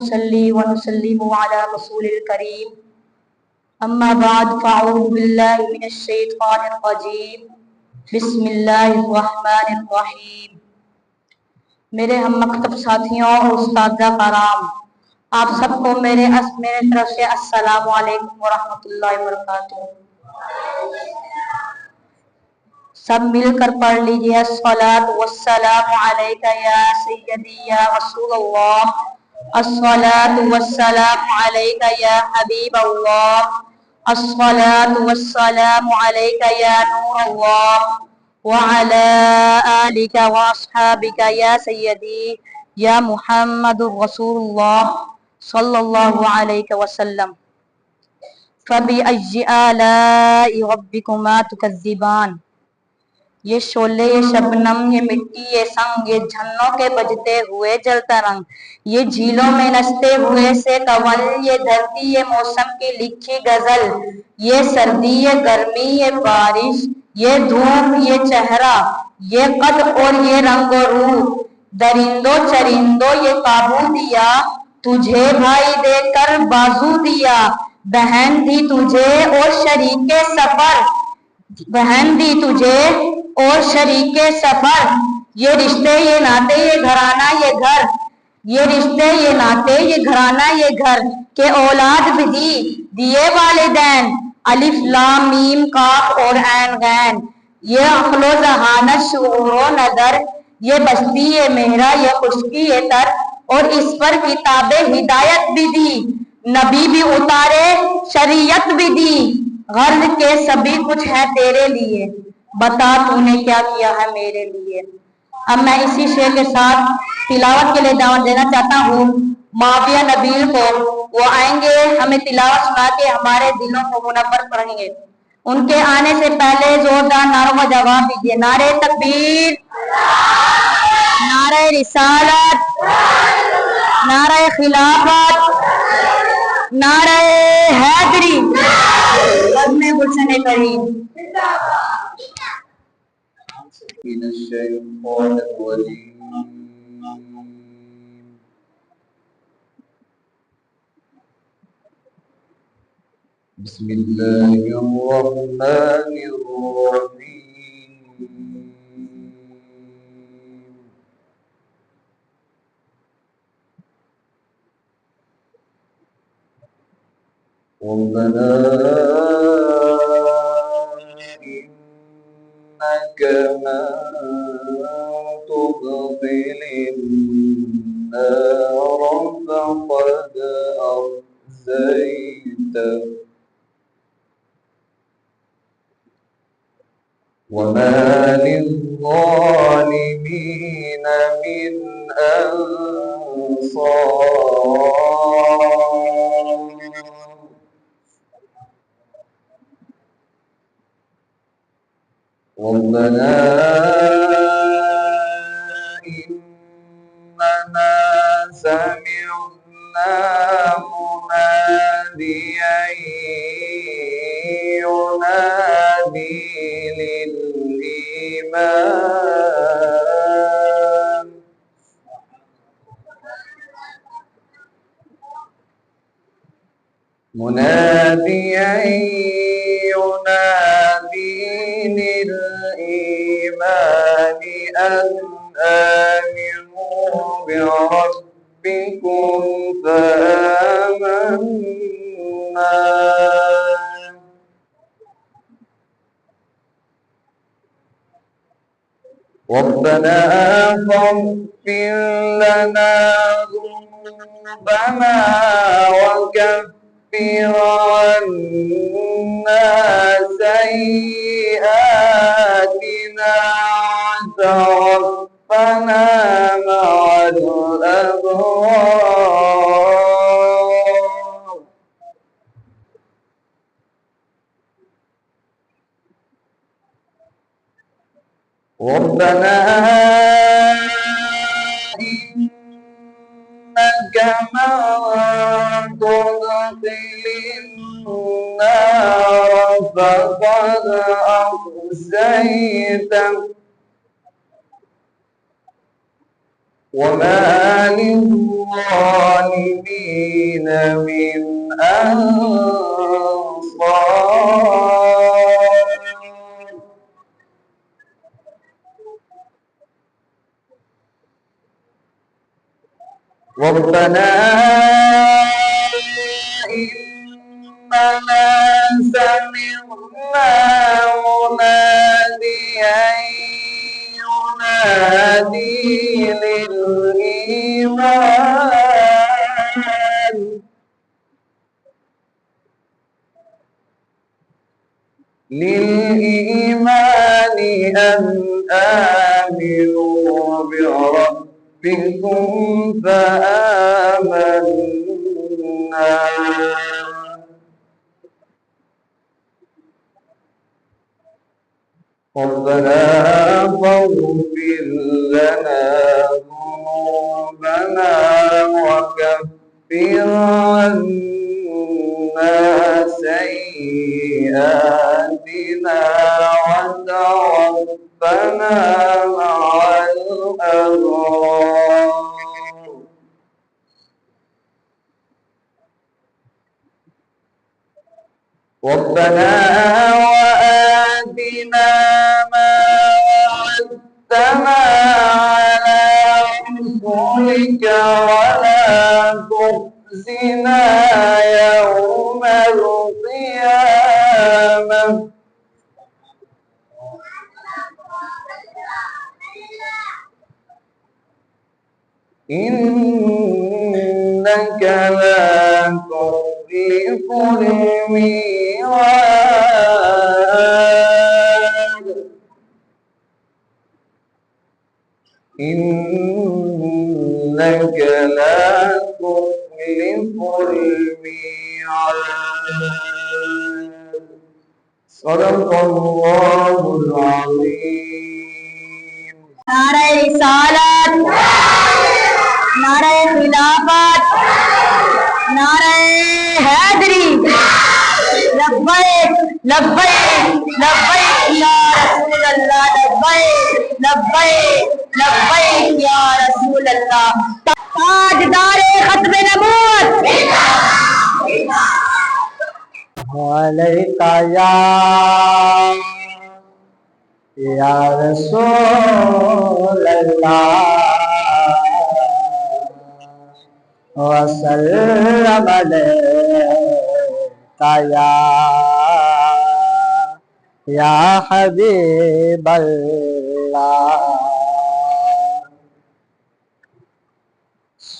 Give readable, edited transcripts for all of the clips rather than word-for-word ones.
نصلي ونسلم على رسول الكريم أما بعد فأعوذ بالله من الشيطان الرجيم بسم اللہ الرحمن الرحیم۔ میرے ہم مکتب ساتھیوں اور استادہ کرام، آپ سب کو میرے طرف سے السلام علیکم ورحمۃ اللہ وبرکاتہ۔ سب مل کر پڑھ لیجیے الصلاۃ والسلام علیک یا سیدی یا رسول اللہ، الصلاۃ والسلام علیک یا حبیب اللہ، الصلاۃ والسلام علیک یا نور اللہ، وعلی آلک واصحابک یا سیدی یا محمد رسول اللہ صلی اللہ علیہ وسلم۔ فبأي آلاء ربكما تكذبان۔ یہ شعلے، یہ شبنم، یہ مٹی، یہ سنگ، یہ جھنوں کے بجتے ہوئے جلتا رنگ، یہ جھیلوں میں نچتے ہوئے سے کنول، یہ دھرتی، یہ موسم کی لکھی غزل، یہ سردی، یہ گرمی، یہ بارش، یہ دھوپ، یہ چہرہ، یہ قد اور یہ رنگ و روح، درندوں چرندوں یہ قابو دیا، تجھے بھائی دے کر بازو دیا، بہن دی تجھے اور شریک سفر، بہن دی تجھے اور شریک سفر، یہ رشتے یہ ناتے یہ گھرانہ یہ گھر، یہ رشتے یہ ناتے یہ گھرانہ یہ گھر، کہ اولاد بھی دی دیے والدین، الف لام میم کاف اور عین غین، یہ عقل و ذہانت شعور و نظر، یہ بستی یہ مہرہ یہ خشکی یہ تر، اور اس پر کتاب ہدایت بھی دی، نبی بھی اتارے شریعت بھی دی، غرض کے سبھی کچھ ہے تیرے لیے، بتا تو نے کیا کیا ہے میرے لیے۔ اب میں اسی شعر کے ساتھ تلاوت کے لیے دعوت دینا چاہتا ہوں معاویہ نبیل کو، وہ آئیں گے ہمیں تلاوت سنا کے ہمارے دلوں کو منور کریں گے۔ ان کے آنے سے پہلے زوردار نعروں کا جواب دیجیے، نعرہ تکبیر، نعرہ رسالت، نعرہ خلافت، نعرہ حیدری، بزم گلشن کریم۔ من الشيطان الرجيم بسم الله الرحمن الرحيم ربنا إنك من تدخل النار فقد أخزيته وما للظالمين من أنصار ربنا إننا سمعنا مناديا ينادي للإيمان مناديا ينادي للإيمان أن آمنوا بربكم فآمنا ربنا فاغفر لنا ذنوبنا وكفر عنا سيئاتنا وتوفنا مع الأبرار ربنا إنك من تدخل النار فقد أخزيته وما للظالمين من أنصار. ربنا إننا سمعنا مناديا ينادي للإيمان أن آمنوا بربكم فآمنا. ربنا فاغفر لنا ذنوبنا وكفر عنا سيئاتنا وتوفنا مع الأبرار. ربنا وآتنا ما وعدتنا على رسلك ولا تخزنا يوم القيامة إنك لا تخلف الميعاد. إنك لا تخلف الميعاد. صدق الله العظيم. نعرہ رسالت، نعرہ خلافت، نعرہ حیدری، لبیک لبیک لبیک یا رسول اللہ، لبیک لبیک لبیک یا رسول اللہ. تاجدار ختم نبوت علیکہ یا رسول اللہ وسلم علیکہ یا حبیب اللہ.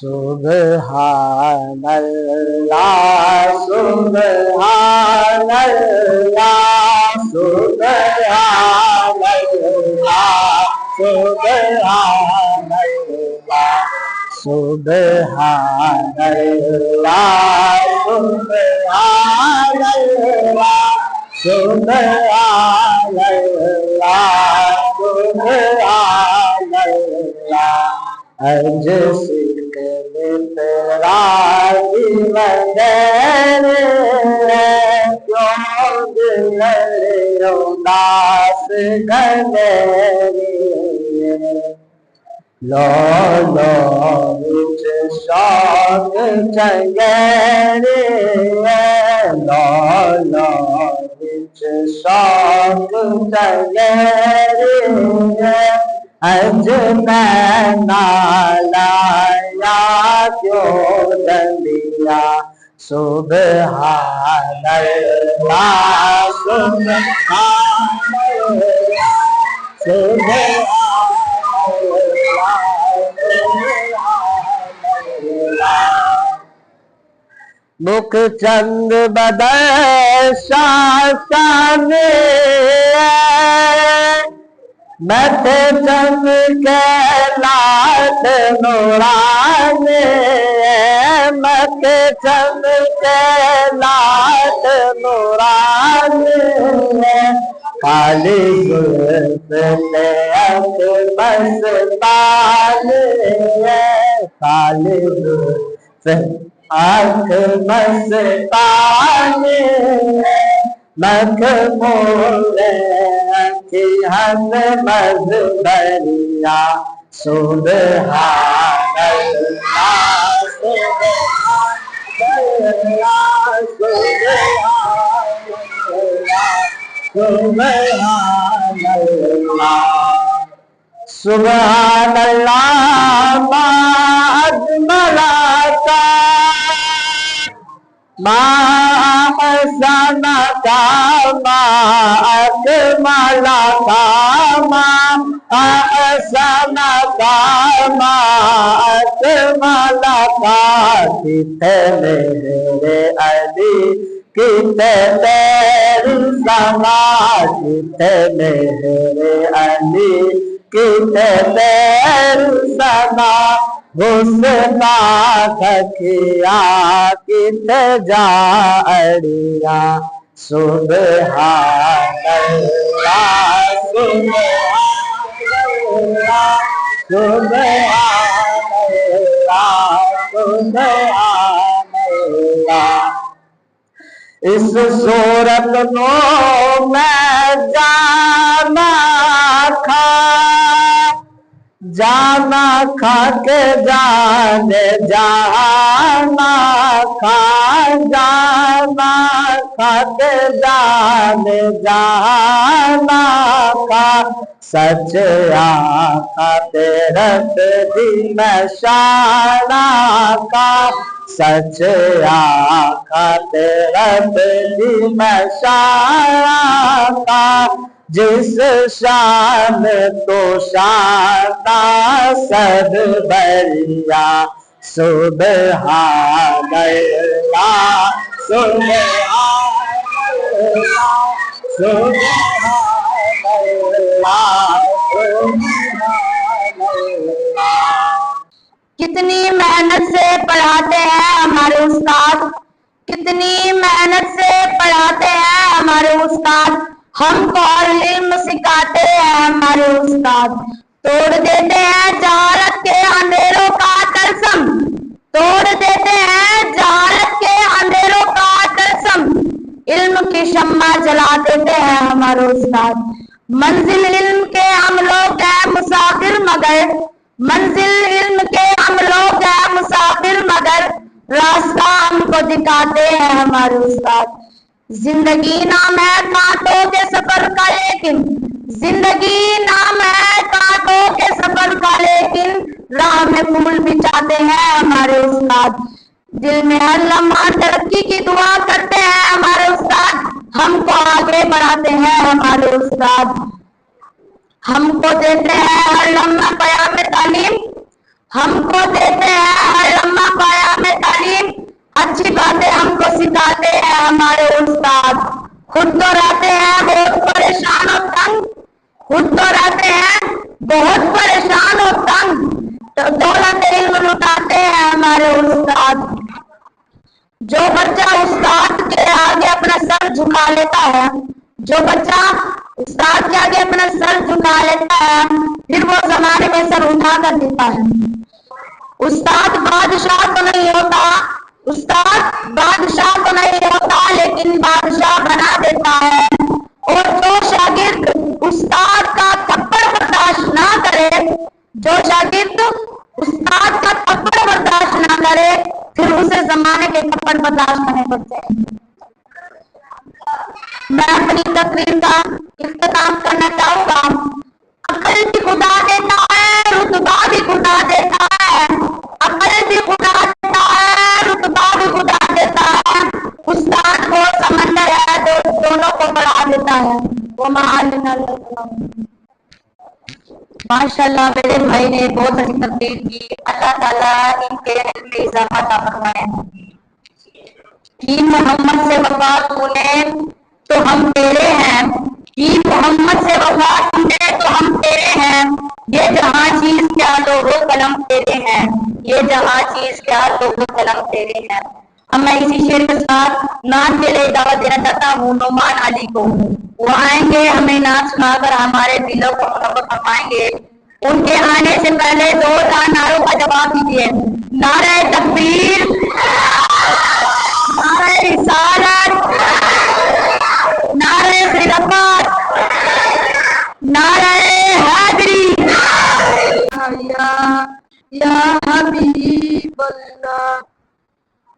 سبحان اللہ سبحان اللہ سبحان اللہ سبحان اللہ سبحان اللہ سبحان اللہ سبحان اللہ سبحان اللہ. اج سکھ تیرا دیوندر کیوں دل اداس گھنری لو لو وچ شوق چنگیری لو لو وچ شوق چنگیری اج میں نالایا کیوں دلیا سبحان اللہ سبحان اللہ سبحان اللہ. مکھ چند بدر شاہ مت چند کے لات نورانے مت چند کے لات نورانے کالی زلف پہ مستانے کالی زلف آنکھ مستانے مخمور کی ہم مذبریا سبحان اللہ سبحان اللہ سبحان اللہ سبحان اللہ ما اجملک ما احسنک ما اکملک ما احسنک ما اکملک کتنے میرے علی کتنے سما کتنے میرے علی کتنے سما حسنا کھکیا کت جاڑیا سبحان اللہ سبحان اللہ سبحان اللہ سبحان اللہ اس صورت نو میں جانا کھا کے جانے جانا کھا جانا کھا کے جانے جانا کھا سچ آقا تیرت دی میں شانا کا سچ آقا تیرت دی میں شانا کا جس شان تو شانا سب بریا سبحان اللہ سبحان اللہ سبحان اللہ سبحان اللہ کتنی محنت سے پڑھاتے ہیں ہمارے استاد، کتنی محنت سے پڑھاتے ہیں ہمارے استاد، ہم کو علم سکھاتے ہیں ہمارے استاد، توڑ دیتے ہیں جہالت کے اندھیروں کا طلسم، توڑ دیتے ہیں جہالت کے اندھیروں کا طلسم، علم کی شمع جلا دیتے ہیں ہمارے استاد۔ منزل علم کے ہم لوگ ہیں مسافر مگر، منزل علم کے ہم لوگ ہیں مسافر مگر، راستہ ہم کو دکھاتے ہیں ہمارے استاد۔ زندگی نام ہے کانٹوں کے سفر کا لیکن، زندگی نام ہے کانٹوں کے سفر کا لیکن، راہ میں پھول بچھاتے ہیں ہمارے استاد۔ دل میں ہر لمحہ ترقی کی دعا کرتے ہیں ہمارے استاد، ہم کو آگے بڑھاتے ہیں ہمارے استاد۔ ہم کو دیتے ہیں ہر لمحہ پیام تعلیم، ہم کو دیتے ہیں ہر لمحہ پیام تعلیم، اچھی باتیں ہم کو سکھاتے ہیں ہمارے استاد۔ خود تو رہتے ہیں بہت پریشان اور تنگ، خود تو رہتے ہیں بہت پریشان اور تنگ، تو دولت علم لٹاتے ہیں ہمارے استاد۔ جو بچہ استاد کے آگے اپنا سر جھکا لیتا ہے، جو بچہ استاد کے آگے اپنا سر جھکا لیتا ہے، پھر وہ زمانے میں سر اٹھا کر دیتا ہے۔ استاد بادشاہ تو نہیں ہوتا، استاد بادشاہ تو نہیں ہوتا لیکن بادشاہ بنا دیتا ہے، اور جو شاگرد استاد کا تھپڑ برداشت نہ کرے، جو شاگرد استاد کا تھپڑ برداشت نہ کرے، پھر اسے زمانے کے تھپڑ برداشت کرنے پڑتے ہیں۔ میں اپنی تقریر کا اختتام کرنا چاہوں گا۔ عقل بھی خدا دیتا ہے، رتبہ بھی خدا دیتا ہے، عقل بھی خدا دیتا ہے، رتبہ بھی خدا دیتا ہے، استاد کو سمندر ہے دونوں کو بڑھا دیتا ہے۔ ماشاء اللہ میرے بھائی نے بہت اچھی تقریر کی، اللہ تعالیٰ ان کے علم میں اضافہ عطا فرمائے۔ کہ محمد سے وفا تونے تو ہم تیرے ہیں، کہ محمد سے وفا تونے تو ہم تیرے ہیں، یہ جہاں چیز کیا تو وہ قلم تیرے ہیں، یہ جہاں چیز کیا تو وہ قلم تیرے ہیں۔ اب میں اسی شعر کے ساتھ نعت کے لیے دعوت دینا چاہتا ہوں نعمان علی کو، وہ آئیں گے ہمیں نعت سنا کر ہمارے دلوں کو منور فرمائیں گے۔ ان کے آنے سے پہلے دو نعروں کا جواب دیجیے، نعرہ تکبیر، نعرہ رسالت، نعرہ خلافت، نعرہ حیدری۔ یا حبیب اللہ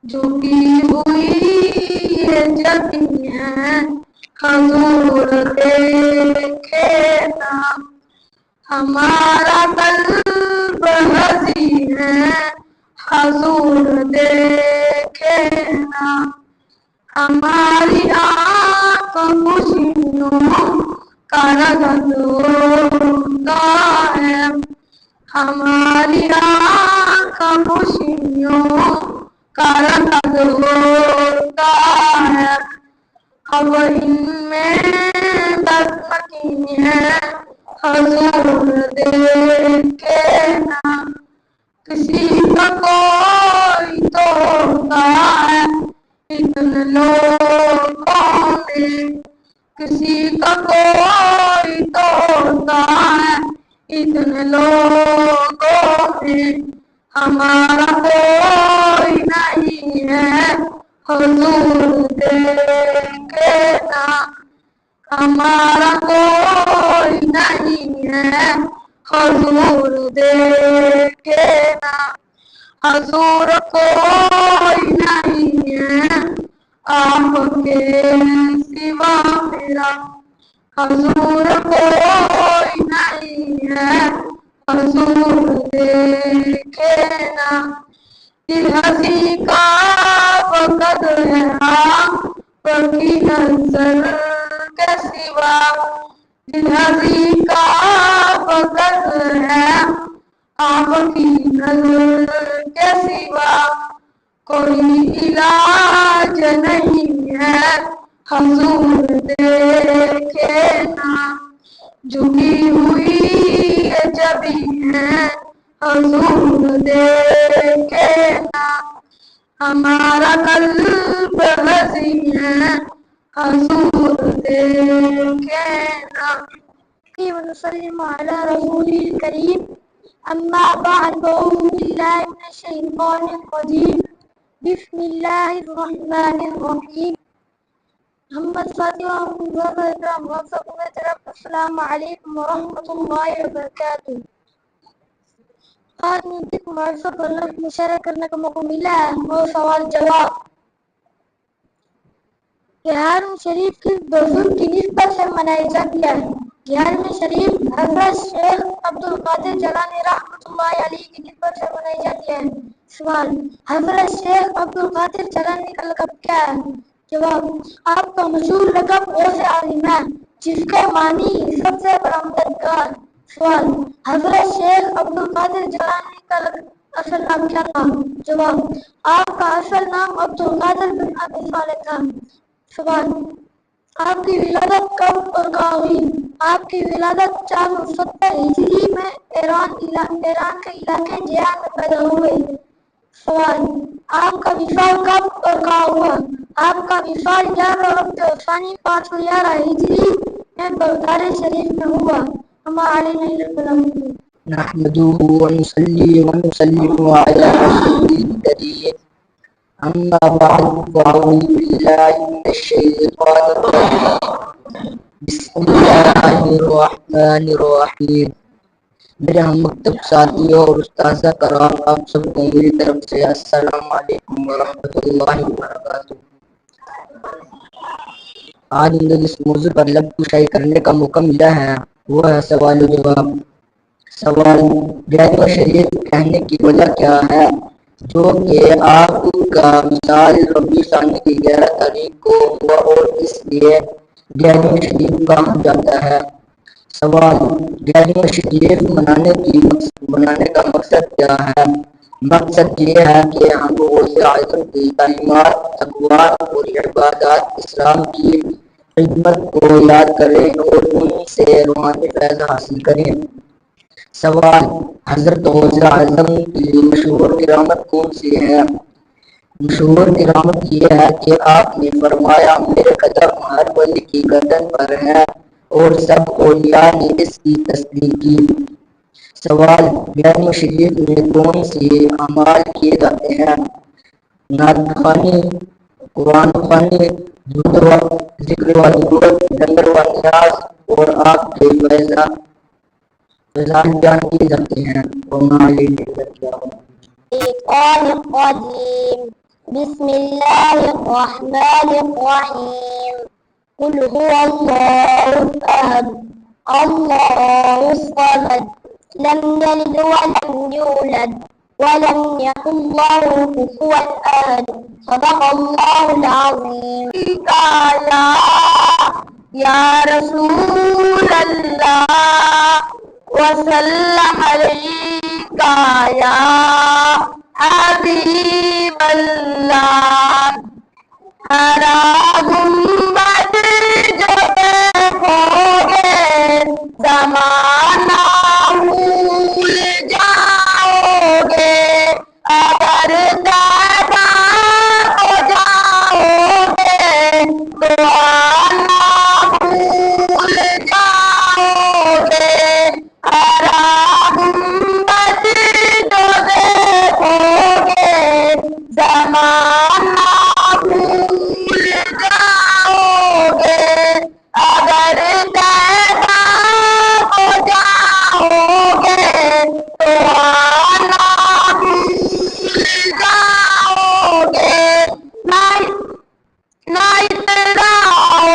جھکی ہوئی یہ جبیں ہیں حضور دیکھے نا ہمارا قلب حزین ہے حضور دیکھے نا ہماری آنکھ خوشیوں کا رنگ ہوتا ہے ہماری آنکھ خوشیوں کا رنگ ہوتا ہے اب ان میں دستکی ہے حضور دیکھے نا کسی کا کوئی تو ہوتا ہے اتنے لوگوں میں کسی کا کوئی تو ہوتا ہے اتنے لوگوں میں ہمارا کوئی نہیں ہے حضور دیکھے نا ہمارا کوئی نہیں ہے حضور دیکھے نا حضور کوئی نہیں ہے آپ کے سوا میرا حضور کوئی نہیں ہے حضور دیکھے نا دل ہنسی کا وقت ہے آپ کی نظر کے سوا دل ہنسی کا وقت ہے آپ کی نظر کے سوا کوئی علاج نہیں ہے حضور دیکھے نا جھکی ہوئی جبیں ہیں حضور دیکھے نا ہمارا قلب حزین ہے حضور دیکھے نا ونسلم على رسوله الكريم أما بعد فأعوذ بالله من الشيطان الرجيم بسم الله الرحمن الرحيم محمد فاتحة السلام عليكم ورحمة الله وبركاته آج مجھے تمہارے ساتھ مشاعرہ کرنے کا موقع ملا ہے اور سوال جواب حرم شریف کس بزرگ کی نسبت سے منائی جاتی ہے حرم شریف حضرت شیخ عبد القادر جیلانی رحمۃ اللہ علیہ کی نسبت سے منائی جاتی ہے سوال حضرت شیخ عبد القادر جیلانی کا لقب کیا ہے جواب آپ کا مشہور لقب غوث عالم ہے جس کے معنی سب سے بڑا مددگار سوال حضرت شیخ عبد القادر جیلانی کا اصل نام کیا تھا جواب آپ کا اصل نام عبد القادر بن ابی صالح تھا سوال آپ کی ولادت کب اور کہاں ہوئی آپ کی ولادت 470 ہجری میں ایران کے علاقے جیان میں پیدا ہوئے سوال آپ کا وصال کب اور کہاں ہوا آپ کا وصال 11 ربیع ثانی 511 ہجری میں بغداد شریف میں ہوا ہمارے نہیں نحمده ونصلي ونسلم على رسوله الكريم أما بعد فأعوذ بالله من الشيطان الرجيم بسم الله الرحمن الرحيم میرے ہم مکتب ساتھیوں اور استاذہ کرام آپ سب کو میری طرف سے السلام علیکم ورحمۃ اللہ وبرکاتہ۔ آج مجھے جس موضوع پر لب کشائی کرنے کا موقع ملا ہے وہ ہے سوال و جواب۔ سوال غیر شریف کہنے کی وجہ کیا ہے جو کہ آپ کا مثال ربیع ثانی کی 11 تاریخ کو ہوا اور اس لیے غیر شریف کہا جاتا ہے۔ سوال غیر شریف منانے کا مقصد کیا ہے؟ مقصد یہ ہے کہ ہم غوث اعظم کی تعلیمات اقوال اور عبادات اسلام کی خدمت کو یاد کریں اور ان سے روحانی فیض حاصل کریں۔ سوال حضرت غوث اعظم کی مشہور کرامت کون سی ہے؟ مشہور کرامت یہ ہے کہ آپ نے فرمایا میرے قدم ہر ولی کی گردن پر ہے اور سب اولیاء نے اس کی تصدیق کی۔ سوال حرم شریف میں کون سی اعمال کیے جاتے ہیں؟ نعت خوانی، قرآن خوانی، ذکر و درود، لنگر و نیاز اور آپ کے فیض فضائل بیان کی جاتی ہیں اور نہ یہ کیا الشيطان الرجيم بسم الله الرحمن الرحيم قل هو الله أحد الله الصمد لم يلد ولم يولد ولم يكن له كفوا أحد صدق الله العظيم یا رسول اللہ وسلم علیکہ یا حبیب اللہ ہرا گنبد جو دیکھو گے زمانہ بھول جاؤ گے اگر دیکھا ہو جاؤ گے تو آنا بھول جاؤ گے ہرا گنبد جو دیکھو گے زمانہ بھول جاؤ گے اگر دیکھا ہو جاؤ گے تو آنا بھول جاؤ گے نہ اتراؤ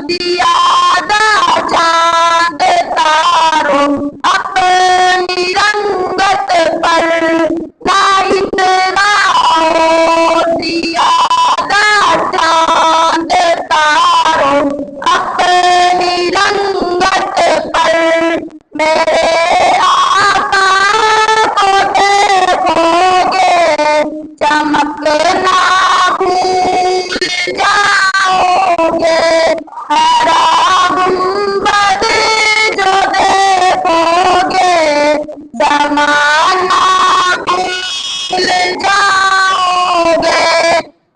دیا چاند تاروں اپنی رنگت پر نہ اتراؤ دیا چاند تاروں اپنی رنگت پر میرے آقا کو دیکھو گے چمکنا بھول جاؤ گے ہرا گنبد جو دیکھو گے زمانہ بھول جاؤ گے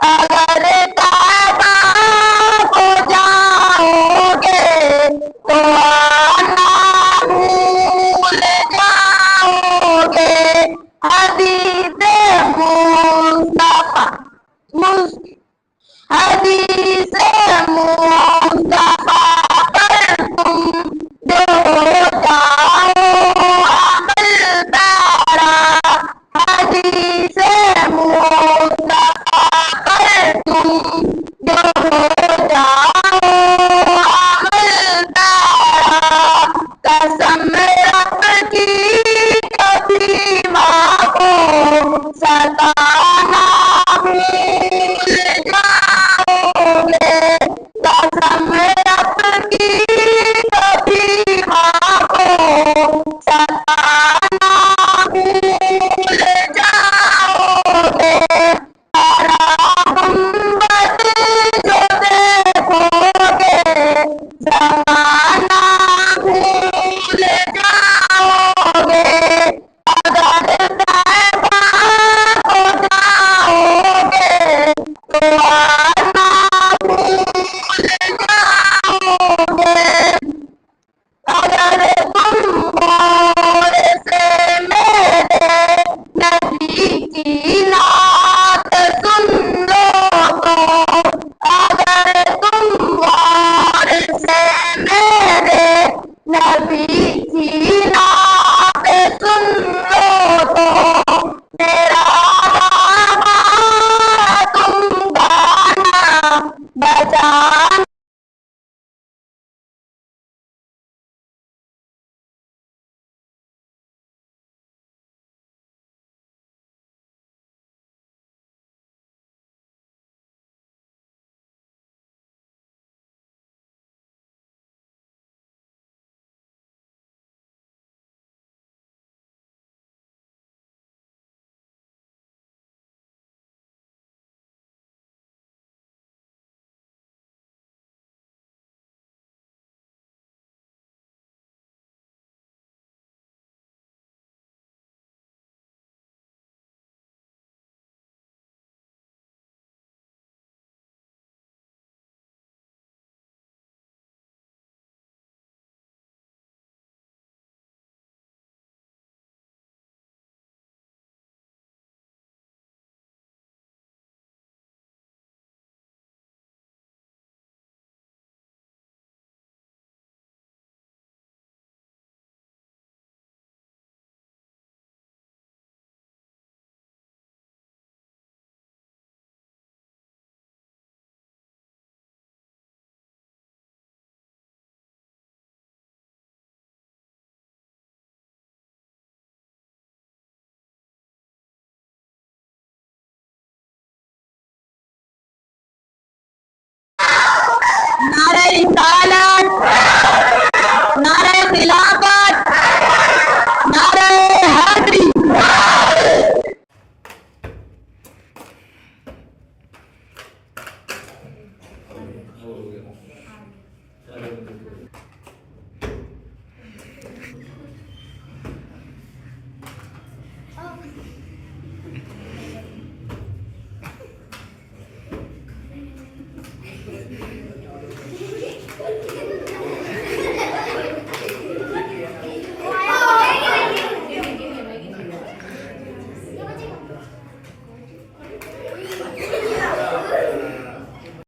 اگر کعبہ ہو جاؤ گے تو آنا بھول جاؤ گے حدیث مصطفیٰ حدیث مصطفیٰ پر تم جو ہو جاؤ عمل پیرا حدیث مصطفیٰ پر تم جو ہو جاؤ عمل پیرا قسم رب کی کبھی ماں کو ستانا بھول جاؤ گے